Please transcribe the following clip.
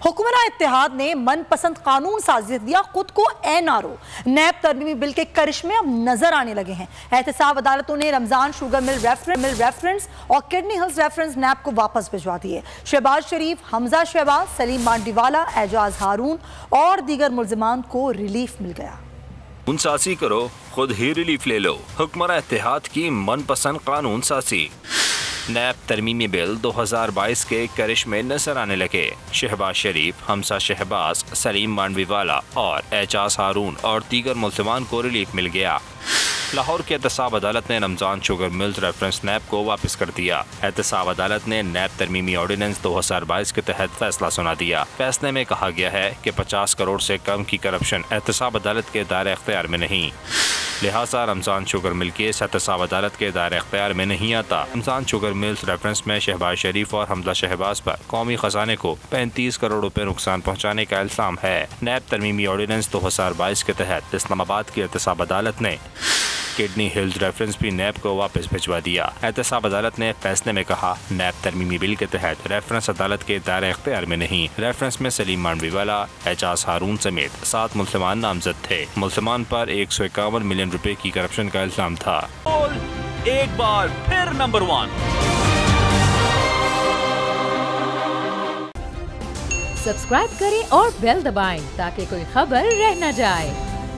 हुक्मरान इत्तेहाद ने मनपसंद कानून साजी दिया खुद को एनआरओ। नैब तरमीमी बिल के करिश्मे अब नजर आने लगे हैं। एहतसाब अदालतों ने रमजान शुगर मिल रेफरेंस और किडनी हिल्स रेफरेंस नैब को वापस भिजवा दिए। शहबाज शरीफ, हमजा शहबाज, सलीम मांडीवाला, एजाज हारून और दीगर मुल्जिमान को रिलीफ मिल गया। सासी करो, खुद ही रिलीफ ले लो। हुक्मरान इत्तेहाद की मनपसंद कानून सासी। नैब तरमीमी बिल 2022 के करिश्मे नजर आने लगे। शहबाज शरीफ, हमजा शहबाज, सलीम मांडवीवाला और एजाज हारून और दीगर मुल्जिमान को रिलीफ मिल गया। लाहौर की एहतसाब अदालत ने रमजान शुगर मिल्स रेफरेंस नैब को वापस कर दिया। एहतसाब अदालत ने नैब तरमीमी ऑर्डिनेंस 2022 के तहत फैसला सुना दिया। फैसले में कहा गया है कि 50 करोड़ से कम की करप्शन एहतसाब अदालत के दायरे इख्तियार में नहीं, लिहाजा रमजान शुगर मिल केस एहतसाब अदालत के दायरे इख्तियार में नहीं आता। रमजान शुगर मिल्स रेफरेंस में शहबाज शरीफ और हमजा शहबाज पर कौमी खजाने को 35 करोड़ रुपए नुकसान पहुँचाने का इल्जाम है। नैब तरमीमी ऑर्डिनेंस 2022 के तहत इस्लामाबाद की एहतसाब अदालत ने किडनी हिल्स रेफरेंस भी नैब को वापस भिजवा दिया। एहतसाब अदालत ने फैसले में कहा, नैब तरमीमी बिल के तहत रेफरेंस अदालत के दायरे इख्तियार में नहीं। रेफरेंस में सलीम मांडवीवाला, एजाज हारून समेत 7 मुल्जिमान नामजद थे। मुल्जिमान पर 151 मिलियन रुपए की करप्शन का इल्जाम था। एक बार फिर नंबर 1 सब्सक्राइब करें और बेल दबाएं ताकि कोई खबर रह न जाए।